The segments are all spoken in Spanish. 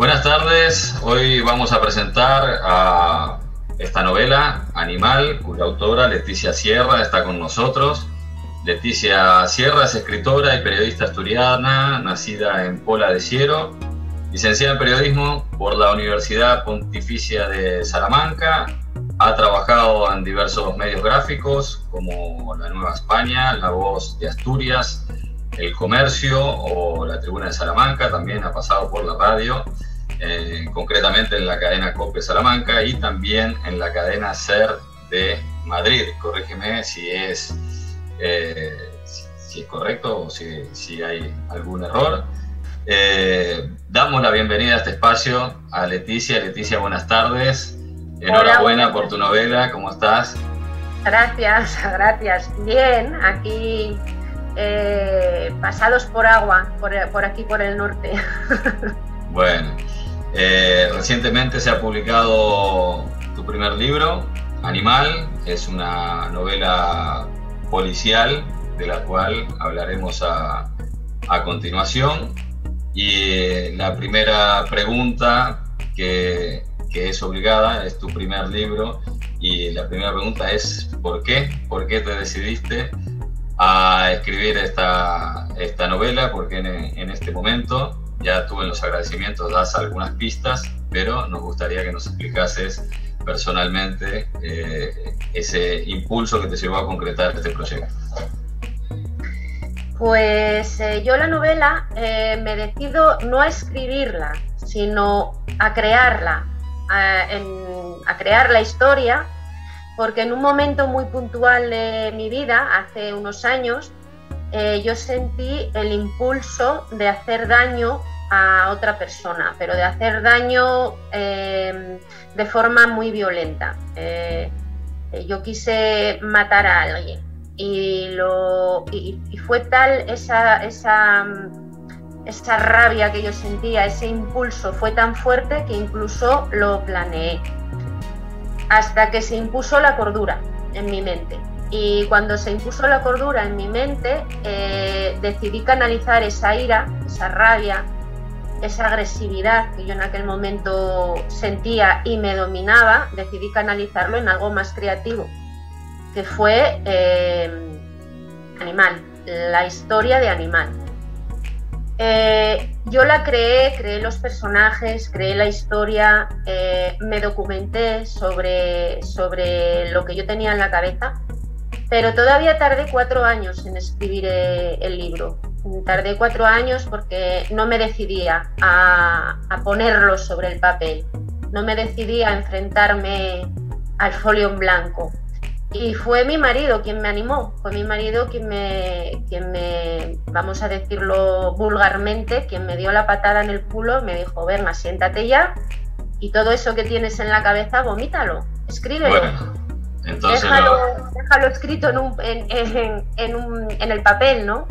Buenas tardes, hoy vamos a presentar a esta novela, Animal, cuya autora Leticia Sierra está con nosotros. Leticia Sierra es escritora y periodista asturiana, nacida en Pola de Siero, licenciada en periodismo por la Universidad Pontificia de Salamanca. Ha trabajado en diversos medios gráficos como La Nueva España, La Voz de Asturias, El Comercio o La Tribuna de Salamanca. También ha pasado por la radio, concretamente en la cadena COPE Salamanca y también en la cadena SER de Madrid. Corrígeme si es correcto o si hay algún error. Damos la bienvenida a este espacio a Leticia. Leticia, buenas tardes. Enhorabuena. Hola, por tu novela. ¿Cómo estás? Gracias, gracias. Bien, aquí pasados por agua, por aquí por el norte. Bueno, recientemente se ha publicado tu primer libro, Animal. Es una novela policial de la cual hablaremos a continuación. Y la primera pregunta que es obligada, es tu primer libro, y la primera pregunta es ¿por qué? ¿Por qué te decidiste a escribir esta novela? Porque en este momento, ya tú en los agradecimientos das algunas pistas, pero nos gustaría que nos explicases personalmente ese impulso que te llevó a concretar este proyecto. Pues yo la novela me decido no a escribirla, sino a crearla, a crear la historia, porque en un momento muy puntual de mi vida, hace unos años, yo sentí el impulso de hacer daño a otra persona, pero de hacer daño de forma muy violenta. Yo quise matar a alguien y fue tal esa rabia que yo sentía, ese impulso fue tan fuerte que incluso lo planeé, hasta que se impuso la cordura en mi mente. Y cuando se impuso la cordura en mi mente, decidí canalizar esa ira, esa rabia, esa agresividad que yo en aquel momento sentía y me dominaba, decidí canalizarlo en algo más creativo, que fue Animal, la historia de Animal. Yo la creé los personajes, creé la historia, me documenté sobre lo que yo tenía en la cabeza, pero todavía tardé 4 años en escribir el libro. Tardé 4 años porque no me decidía a ponerlo sobre el papel, no me decidía a enfrentarme al folio en blanco. Y fue mi marido quien me animó, fue mi marido quien me, vamos a decirlo vulgarmente, quien me dio la patada en el culo, me dijo, venga, siéntate ya y todo eso que tienes en la cabeza, vomítalo, escríbelo. Bueno, entonces déjalo escrito en el papel, ¿no?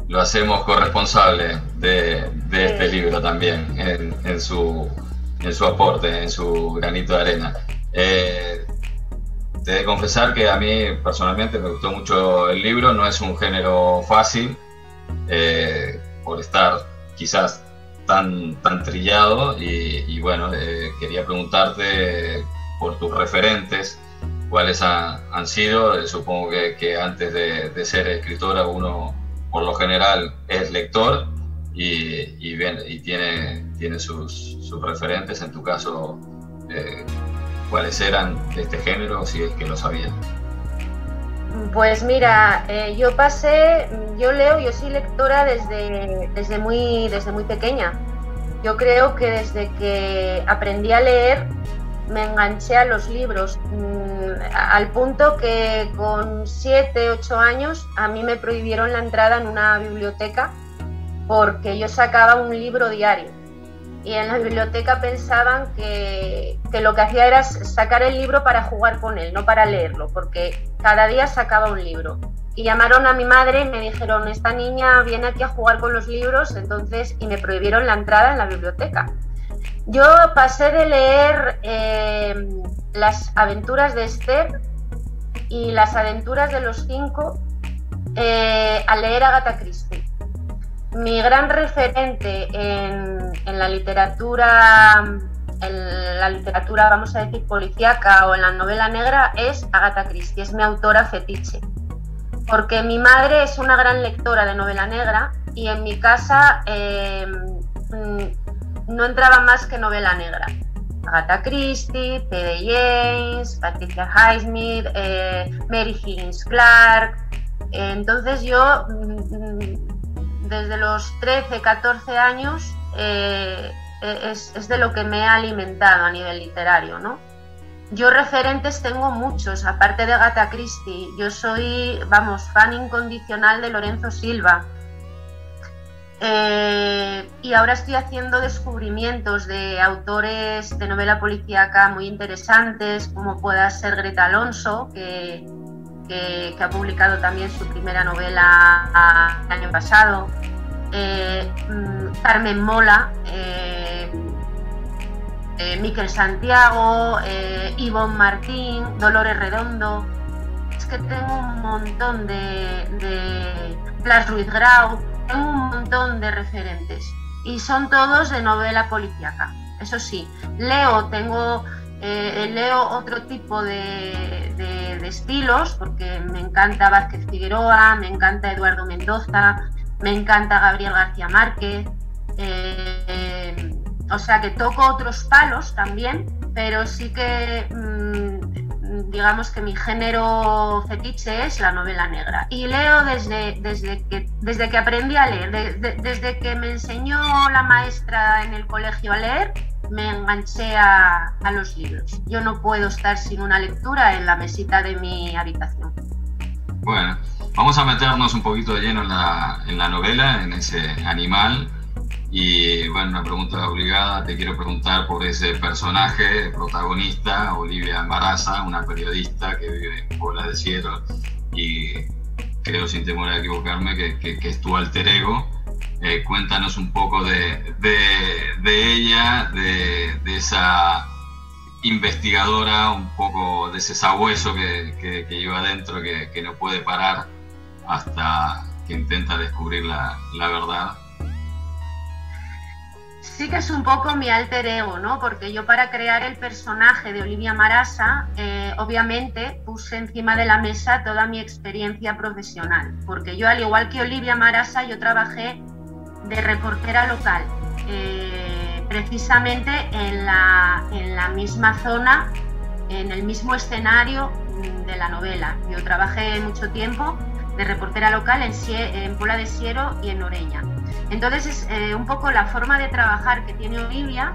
Lo hacemos corresponsable de este libro también, en su aporte, en su granito de arena. Te he de confesar que a mí personalmente me gustó mucho el libro. No es un género fácil, por estar quizás tan trillado, y bueno, quería preguntarte por tus referentes, cuáles han sido. Supongo que antes de ser escritora uno por lo general es lector y tiene sus referentes. En tu caso, ¿cuáles eran de este género, si es que lo sabías? Pues mira, yo soy lectora desde muy pequeña. Yo creo que desde que aprendí a leer me enganché a los libros, al punto que con 7, 8 años a mí me prohibieron la entrada en una biblioteca porque yo sacaba un libro diario. Y en la biblioteca pensaban que lo que hacía era sacar el libro para jugar con él, no para leerlo, porque cada día sacaba un libro. Y llamaron a mi madre y me dijeron, esta niña viene aquí a jugar con los libros, y me prohibieron la entrada en la biblioteca. Yo pasé de leer las aventuras de Esther y las aventuras de los 5 a leer a Agatha Christie. Mi gran referente en la literatura, vamos a decir, policíaca o en la novela negra es Agatha Christie, es mi autora fetiche. Porque mi madre es una gran lectora de novela negra y en mi casa no entraba más que novela negra. Agatha Christie, P.D. James, Patricia Highsmith, Mary Higgins Clark. Entonces yo, desde los 13, 14 años, es de lo que me he alimentado a nivel literario, ¿no? Yo referentes tengo muchos, aparte de Agatha Christie. Yo soy, fan incondicional de Lorenzo Silva. Y ahora estoy haciendo descubrimientos de autores de novela policíaca muy interesantes, como pueda ser Greta Alonso, que ha publicado también su primera novela el año pasado, Carmen Mola, Miquel Santiago, Ivonne Martín, Dolores Redondo. Es que tengo un montón de Blas Ruiz Grau, tengo un montón de referentes y son todos de novela policíaca. Eso sí, leo otro tipo de estilos, porque me encanta Vázquez Figueroa, me encanta Eduardo Mendoza, me encanta Gabriel García Márquez, o sea que toco otros palos también, pero sí que digamos que mi género fetiche es la novela negra. Y leo desde que aprendí a leer, desde que me enseñó la maestra en el colegio a leer, me enganché a los libros. Yo no puedo estar sin una lectura en la mesita de mi habitación. Bueno, vamos a meternos un poquito de lleno en la novela, en ese animal. Y bueno, una pregunta obligada, te quiero preguntar por ese personaje protagonista, Olivia Maraza, una periodista que vive en Pola de Siero, y creo, sin temor a equivocarme, que es tu alter ego. Cuéntanos un poco de ella, de esa investigadora, un poco de ese sabueso que lleva adentro, que no puede parar hasta que intenta descubrir la verdad. Sí que es un poco mi alter ego, ¿no? Porque yo, para crear el personaje de Olivia Maraza, obviamente puse encima de la mesa toda mi experiencia profesional, porque yo, al igual que Olivia Maraza, yo trabajé de reportera local, precisamente en la misma zona, en el mismo escenario de la novela. Yo trabajé mucho tiempo de reportera local en Pola de Siero y en Oreña. Entonces, un poco la forma de trabajar que tiene Olivia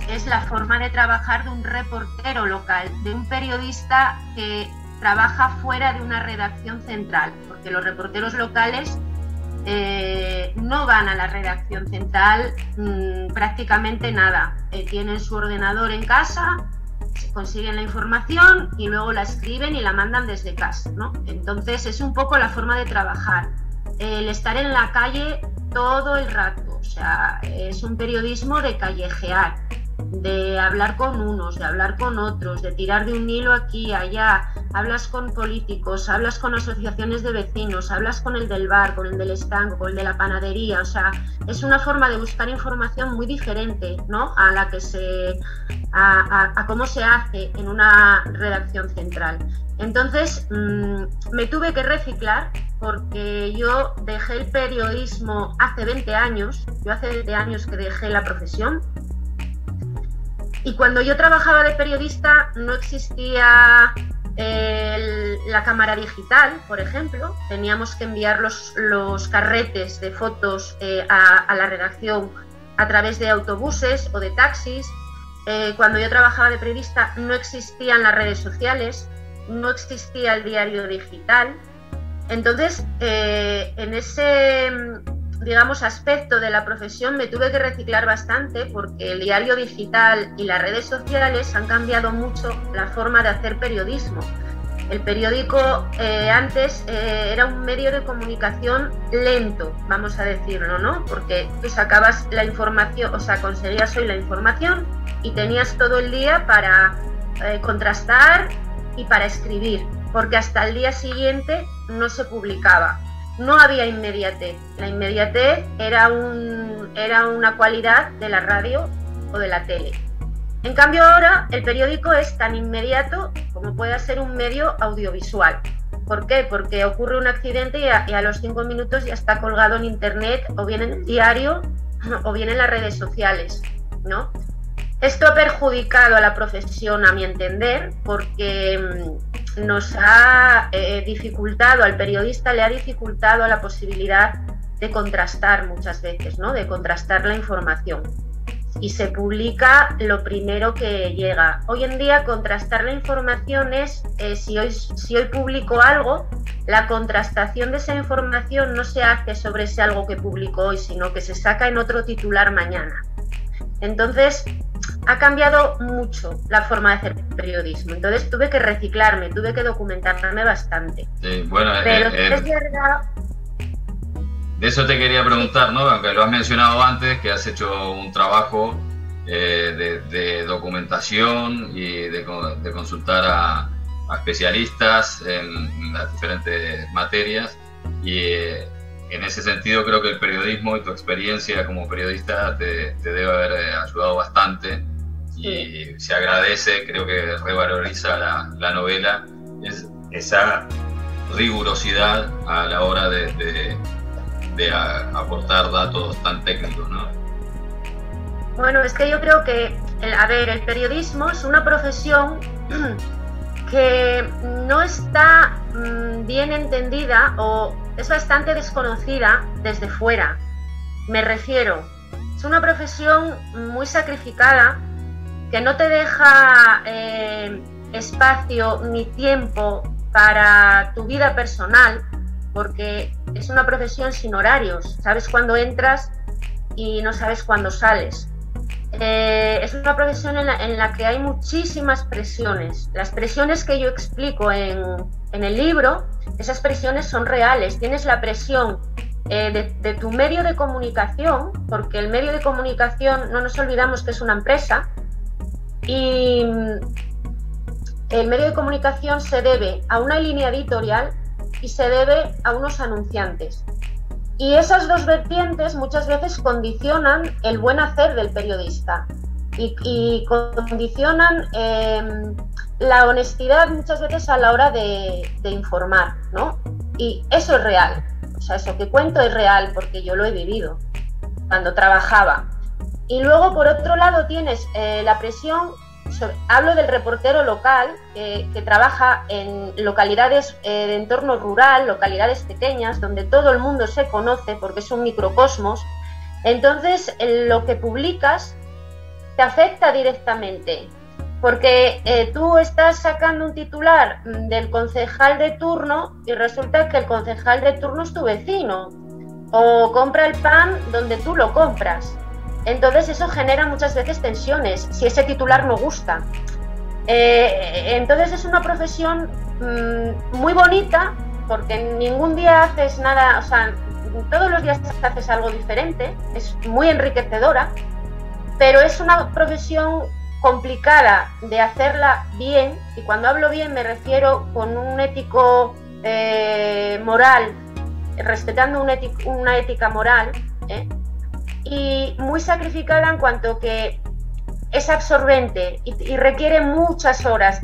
es la forma de trabajar de un reportero local, de un periodista que trabaja fuera de una redacción central, porque los reporteros locales no van a la redacción central prácticamente nada. Tienen su ordenador en casa, consiguen la información y luego la escriben y la mandan desde casa, ¿no? Entonces es un poco la forma de trabajar, el estar en la calle todo el rato. O sea, es un periodismo de callejear, de hablar con unos, de hablar con otros, de tirar de un hilo aquí, allá. Hablas con políticos, hablas con asociaciones de vecinos, hablas con el del bar, con el del estanco, con el de la panadería. O sea, es una forma de buscar información muy diferente, ¿no?, a la que a cómo se hace en una redacción central. Entonces, me tuve que reciclar, porque yo dejé el periodismo hace 20 años. Yo hace 20 años que dejé la profesión. Y cuando yo trabajaba de periodista no existía la cámara digital, por ejemplo. Teníamos que enviar los carretes de fotos a la redacción a través de autobuses o de taxis. Cuando yo trabajaba de periodista no existían las redes sociales, no existía el diario digital. Entonces, en ese, digamos, aspecto de la profesión me tuve que reciclar bastante, porque el diario digital y las redes sociales han cambiado mucho la forma de hacer periodismo. El periódico antes era un medio de comunicación lento, vamos a decirlo, ¿no? Porque tú sacabas la información, o sea, conseguías hoy la información y tenías todo el día para contrastar y para escribir, porque hasta el día siguiente no se publicaba. no había inmediatez. La inmediatez era una cualidad de la radio o de la tele. En cambio ahora el periódico es tan inmediato como puede ser un medio audiovisual. ¿Por qué? Porque ocurre un accidente y a los 5 minutos ya está colgado en internet, o bien en el diario o bien en las redes sociales, ¿no? Esto ha perjudicado a la profesión, a mi entender, porque nos ha dificultado, al periodista le ha dificultado la posibilidad de contrastar muchas veces, ¿no? De contrastar la información. Y se publica lo primero que llega. Hoy en día contrastar la información es, si hoy publico algo, la contrastación de esa información no se hace sobre ese algo que publico hoy, sino que se saca en otro titular mañana. Entonces, ha cambiado mucho la forma de hacer periodismo. Entonces tuve que reciclarme, tuve que documentarme bastante. Sí, bueno, pero es verdad... De eso te quería preguntar, ¿no? Aunque lo has mencionado antes, que has hecho un trabajo de documentación y de consultar a especialistas en las diferentes materias, y en ese sentido creo que el periodismo y tu experiencia como periodista te debe haber ayudado bastante, y se agradece, creo que revaloriza la novela, esa rigurosidad a la hora de aportar datos tan técnicos, ¿no? Bueno, es que yo creo que, el periodismo es una profesión que no está bien entendida o es bastante desconocida desde fuera. Me refiero, es una profesión muy sacrificada que no te deja espacio ni tiempo para tu vida personal, porque es una profesión sin horarios, sabes cuándo entras y no sabes cuándo sales. Es una profesión en la que hay muchísimas presiones. Las presiones que yo explico en el libro, esas presiones son reales. Tienes la presión de tu medio de comunicación, porque el medio de comunicación, no nos olvidamos que es una empresa, y el medio de comunicación se debe a una línea editorial y se debe a unos anunciantes. Y esas dos vertientes muchas veces condicionan el buen hacer del periodista y condicionan la honestidad muchas veces a la hora de informar, ¿no? Y eso es real, o sea, eso que cuento es real porque yo lo he vivido cuando trabajaba. Y luego, por otro lado, tienes la presión. Hablo del reportero local que trabaja en localidades de entorno rural, localidades pequeñas, donde todo el mundo se conoce porque es un microcosmos. Entonces, lo que publicas te afecta directamente, porque tú estás sacando un titular del concejal de turno y resulta que el concejal de turno es tu vecino, o compra el pan donde tú lo compras. Entonces eso genera muchas veces tensiones, si ese titular no gusta. Entonces es una profesión muy bonita, porque ningún día haces nada, o sea, todos los días haces algo diferente, es muy enriquecedora, pero es una profesión complicada de hacerla bien, y cuando hablo bien me refiero con un ético moral, respetando una ética moral, y muy sacrificada en cuanto que es absorbente y requiere muchas horas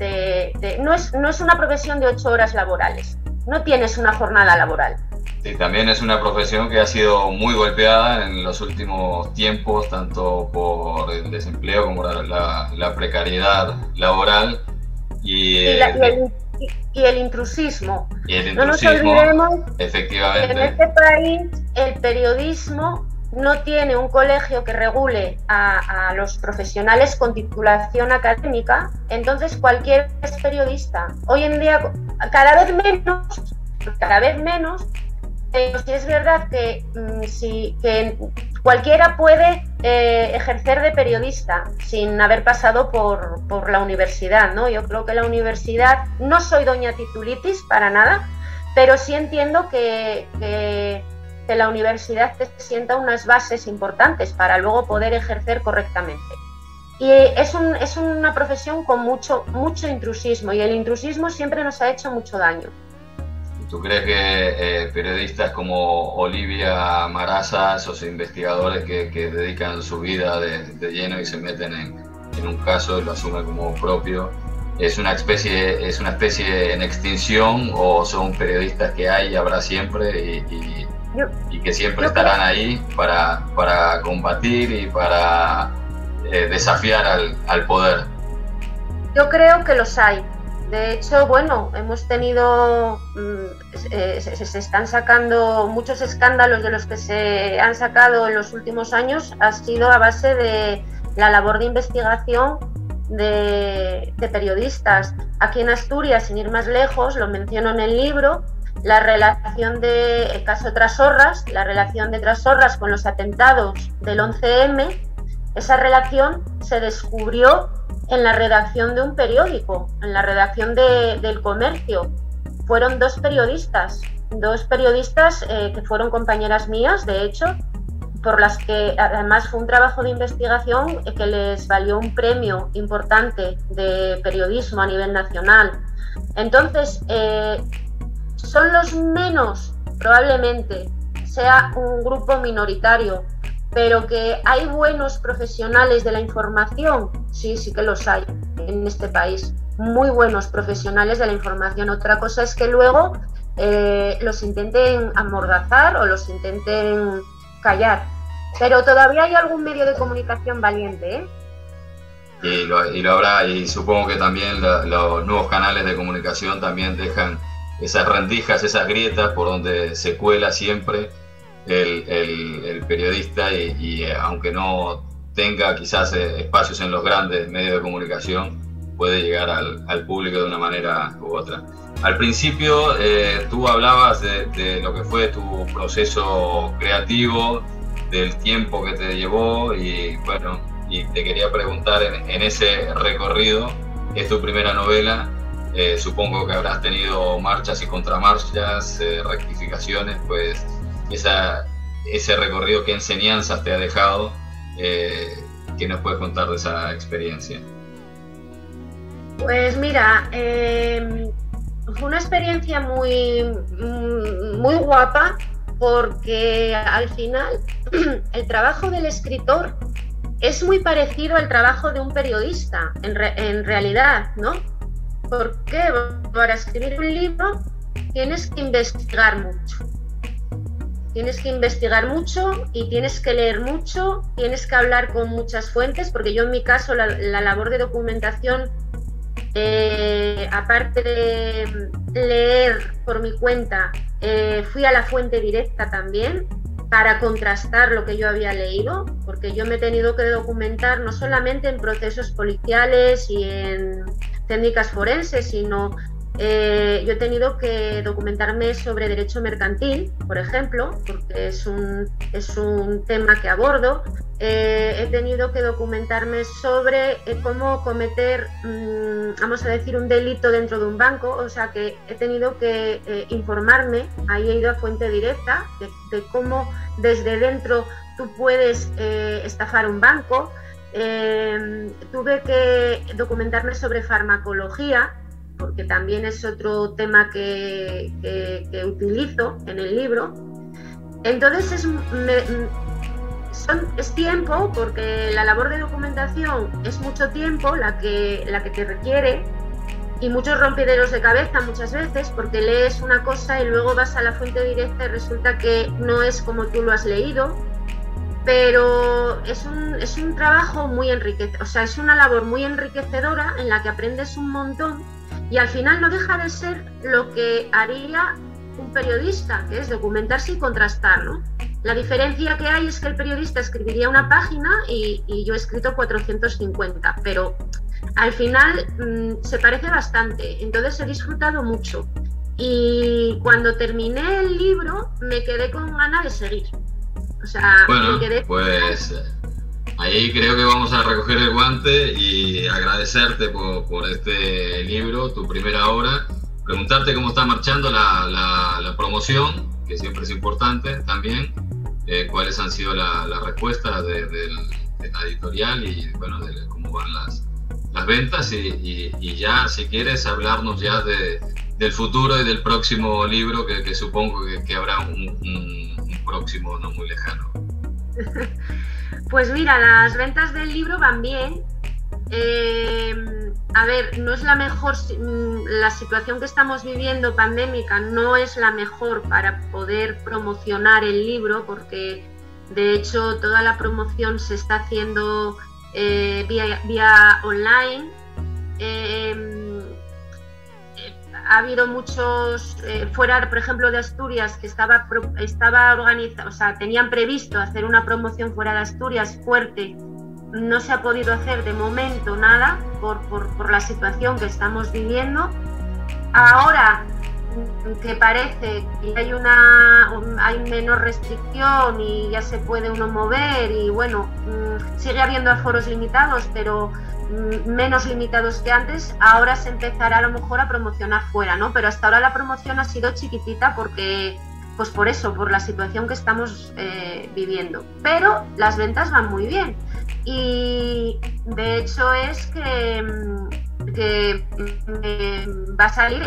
no es una profesión de 8 horas laborales, no tienes una jornada laboral. Sí, también es una profesión que ha sido muy golpeada en los últimos tiempos, tanto por el desempleo como la precariedad laboral y el intrusismo. No nos olvidemos, efectivamente, que en este país el periodismo no tiene un colegio que regule a los profesionales con titulación académica, entonces cualquiera es periodista. Hoy en día cada vez menos, pero sí es verdad que cualquiera puede ejercer de periodista sin haber pasado por la universidad, ¿no? Yo creo que la universidad, no soy doña titulitis para nada, pero sí entiendo que la universidad te sienta unas bases importantes para luego poder ejercer correctamente. Y es una profesión con mucho intrusismo, y el intrusismo siempre nos ha hecho mucho daño. ¿Tú crees que periodistas como Olivia Maraza, esos investigadores que dedican su vida de lleno y se meten en un caso y lo asumen como propio, es una especie en extinción, o son periodistas que hay y habrá siempre y que siempre estarán ahí para combatir y para desafiar al poder? Yo creo que los hay. De hecho, bueno, hemos tenido, se están sacando muchos escándalos de los que se han sacado en los últimos años, ha sido a base de la labor de investigación de periodistas. Aquí en Asturias, sin ir más lejos, lo menciono en el libro, la relación el caso Trasorras, la relación de Trasorras con los atentados del 11M, esa relación se descubrió en la redacción de un periódico, en la redacción del Comercio. Fueron dos periodistas que fueron compañeras mías, de hecho, por las que además fue un trabajo de investigación que les valió un premio importante de periodismo a nivel nacional. Entonces, son los menos, probablemente, sea un grupo minoritario, pero que hay buenos profesionales de la información, sí que los hay en este país, muy buenos profesionales de la información. Otra cosa es que luego los intenten amordazar o los intenten callar, pero todavía hay algún medio de comunicación valiente, ¿eh? Y lo habrá, y supongo que también los nuevos canales de comunicación también dejan esas rendijas, esas grietas por donde se cuela siempre el periodista y aunque no tenga quizás espacios en los grandes medios de comunicación, puede llegar al público de una manera u otra. Al principio tú hablabas de lo que fue tu proceso creativo, del tiempo que te llevó y bueno, y te quería preguntar en ese recorrido, es tu primera novela, supongo que habrás tenido marchas y contramarchas, rectificaciones, pues ese recorrido, ¿qué enseñanzas te ha dejado? ¿Qué nos puedes contar de esa experiencia? Pues mira, fue una experiencia muy guapa, porque al final el trabajo del escritor es muy parecido al trabajo de un periodista, en realidad, ¿no? Porque para escribir un libro tienes que investigar mucho. Tienes que investigar mucho y tienes que leer mucho, tienes que hablar con muchas fuentes, porque yo en mi caso la labor de documentación, aparte de leer por mi cuenta, fui a la fuente directa también para contrastar lo que yo había leído, porque yo me he tenido que documentar no solamente en procesos policiales y en técnicas forenses, sino yo he tenido que documentarme sobre derecho mercantil, por ejemplo, porque es un tema que abordo. He tenido que documentarme sobre cómo cometer, vamos a decir, un delito dentro de un banco, o sea que he tenido que informarme, ahí he ido a fuente directa, de cómo desde dentro tú puedes estafar un banco. Tuve que documentarme sobre farmacología, porque también es otro tema que utilizo en el libro. Entonces es tiempo, porque la labor de documentación es mucho tiempo la que te requiere, y muchos rompideros de cabeza muchas veces, porque lees una cosa y luego vas a la fuente directa y resulta que no es como tú lo has leído. Pero es un trabajo muy enriquecedor, o sea, es una labor muy enriquecedora en la que aprendes un montón y al final no deja de ser lo que haría un periodista, que es documentarse y contrastar, ¿no? La diferencia que hay es que el periodista escribiría una página y yo he escrito 450, pero al final se parece bastante, entonces he disfrutado mucho. Y cuando terminé el libro me quedé con ganas de seguir. O sea, bueno, pues ahí creo que vamos a recoger el guante y agradecerte por este libro, tu primera obra, preguntarte cómo está marchando la promoción, que siempre es importante también, cuáles han sido las respuestas de la editorial y bueno, de cómo van las ventas y ya si quieres hablarnos ya de del futuro y del próximo libro, que supongo que habrá un próximo no muy lejano. Pues mira, las ventas del libro van bien. A ver, no es la mejor, la situación que estamos viviendo pandémica no es la mejor para poder promocionar el libro, porque de hecho toda la promoción se está haciendo vía online. Ha habido muchos, fuera por ejemplo de Asturias, que estaba organizado, o sea, tenían previsto hacer una promoción fuera de Asturias fuerte. No se ha podido hacer de momento nada por la situación que estamos viviendo. Ahora que parece que hay menor restricción y ya se puede uno mover, y bueno, sigue habiendo aforos limitados, pero menos limitados que antes. Ahora se empezará a lo mejor a promocionar fuera, ¿no? Pero hasta ahora la promoción ha sido chiquitita porque, pues por eso, por la situación que estamos viviendo. Pero las ventas van muy bien. Y de hecho es que va a salir,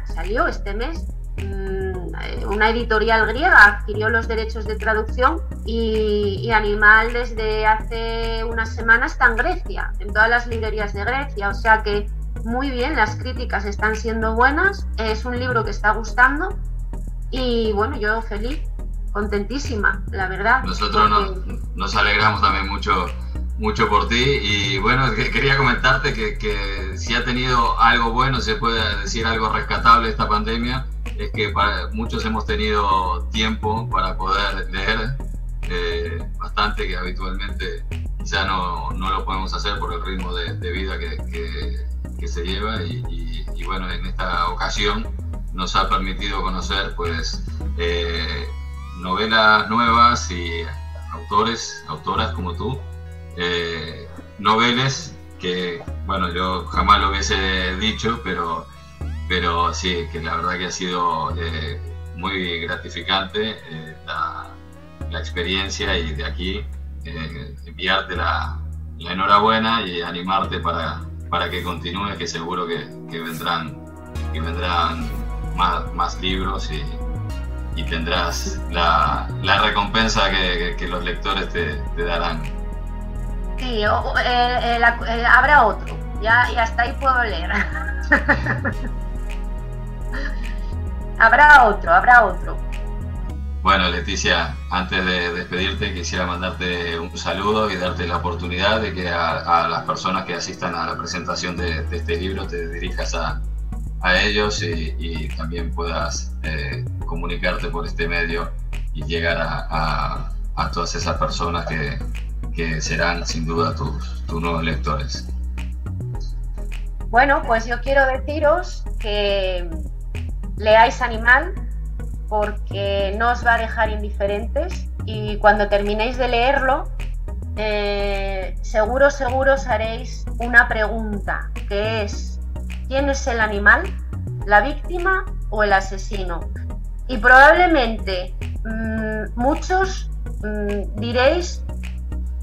salió este mes, una editorial griega adquirió los derechos de traducción y Animal desde hace unas semanas está en Grecia, en todas las librerías de Grecia, o sea que muy bien, las críticas están siendo buenas, es un libro que está gustando y bueno, yo feliz, contentísima, la verdad. Nosotros nos alegramos también mucho por ti, y bueno, quería comentarte que si ha tenido algo bueno, se puede decir algo rescatable esta pandemia, es que muchos hemos tenido tiempo para poder leer bastante, que habitualmente quizá no lo podemos hacer por el ritmo de vida que se lleva, y bueno, en esta ocasión nos ha permitido conocer pues novelas nuevas y autoras como tú, noveles que, bueno, yo jamás lo hubiese dicho, pero sí, que la verdad que ha sido muy gratificante la experiencia, y de aquí enviarte la enhorabuena y animarte para que continúes, que seguro que vendrán más libros y tendrás la recompensa que los lectores te darán. Sí, habrá otro, ya hasta ahí puedo leer. Habrá otro. Bueno, Leticia, antes de despedirte quisiera mandarte un saludo y darte la oportunidad de que a las personas que asistan a la presentación de este libro te dirijas a ellos y también puedas comunicarte por este medio y llegar a todas esas personas que serán sin duda tus nuevos lectores. Bueno, pues yo quiero deciros que leáis Animal, porque no os va a dejar indiferentes, y cuando terminéis de leerlo seguro os haréis una pregunta, que es: ¿quién es el animal? ¿La víctima o el asesino? Y probablemente muchos diréis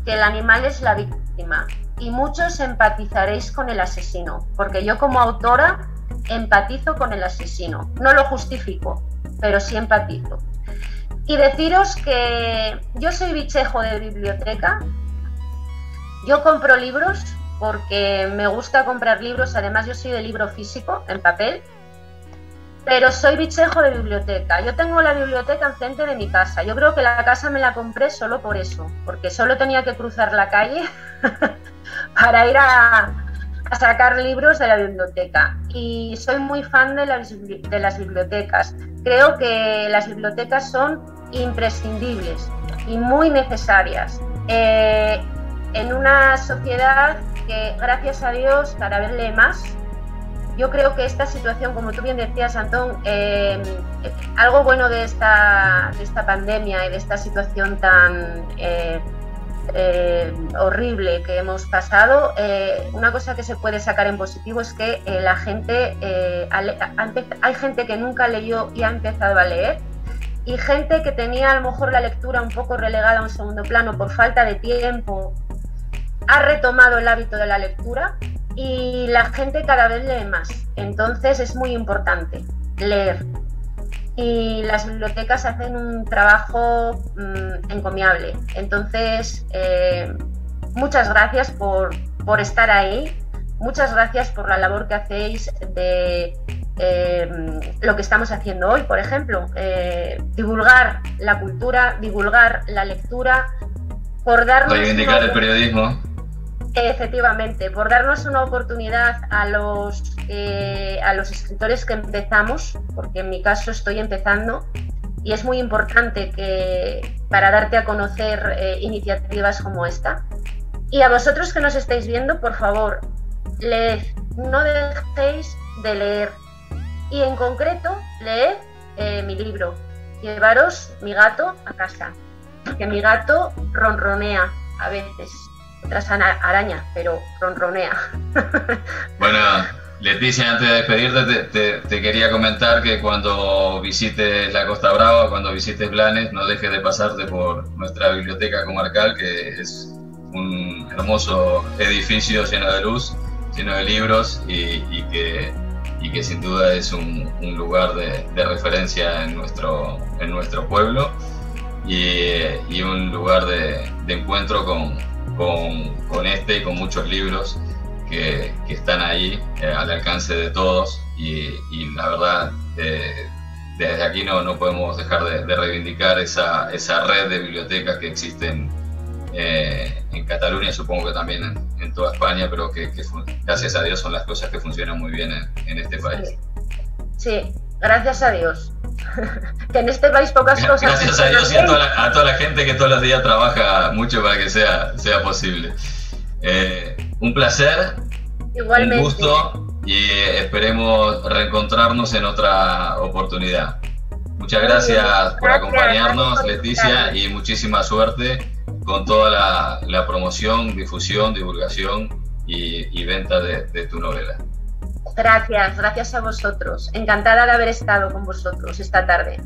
que el animal es la víctima, y muchos empatizaréis con el asesino, porque yo como autora empatizo con el asesino, no lo justifico, pero sí empatizo. Y deciros que yo soy bichejo de biblioteca, yo compro libros porque me gusta comprar libros, además yo soy de libro físico, en papel, pero soy bichejo de biblioteca. Yo tengo la biblioteca enfrente de mi casa. Yo creo que la casa me la compré solo por eso, porque solo tenía que cruzar la calle para ir a sacar libros de la biblioteca. Y soy muy fan de las bibliotecas. Creo que las bibliotecas son imprescindibles y muy necesarias en una sociedad que, gracias a Dios, cada vez lee más. Yo creo que esta situación, como tú bien decías, Antón, algo bueno de esta pandemia y de esta situación tan horrible que hemos pasado, una cosa que se puede sacar en positivo es que la gente, hay gente que nunca leyó y ha empezado a leer, y gente que tenía a lo mejor la lectura un poco relegada a un segundo plano por falta de tiempo, ha retomado el hábito de la lectura. y la gente cada vez lee más. Entonces es muy importante leer. Y las bibliotecas hacen un trabajo encomiable. Entonces, muchas gracias por estar ahí. Muchas gracias por la labor que hacéis de lo que estamos haciendo hoy, por ejemplo. Divulgar la cultura, divulgar la lectura, por darnos... Reivindicar el periodismo. Efectivamente, por darnos una oportunidad a los escritores que empezamos, porque en mi caso estoy empezando, y es muy importante que para darte a conocer iniciativas como esta. Y a vosotros que nos estáis viendo, por favor, leed, no dejéis de leer. Y en concreto, leed mi libro, Llevaros mi gato a casa, que mi gato ronronea a veces. Otras araña, pero ronronea. Bueno, Leticia, antes de despedirte, te quería comentar que cuando visites la Costa Brava, cuando visites Blanes, no dejes de pasarte por nuestra biblioteca comarcal, que es un hermoso edificio lleno de luz, lleno de libros y que sin duda es un lugar de referencia en nuestro pueblo y un lugar de encuentro con este y con muchos libros que están ahí al alcance de todos y la verdad desde aquí no podemos dejar de reivindicar esa red de bibliotecas que existen en Cataluña, supongo que también en toda España, pero que gracias a Dios son las cosas que funcionan muy bien en este país. Sí, gracias a Dios. Que en este país pocas cosas... Gracias a Dios y a toda la gente que todos los días trabaja mucho para que sea posible. Un placer, igualmente. Un gusto y esperemos reencontrarnos en otra oportunidad. Muchas gracias por acompañarnos, Leticia, y muchísima suerte con toda la promoción, difusión, divulgación y venta de tu novela. Gracias a vosotros. Encantada de haber estado con vosotros esta tarde.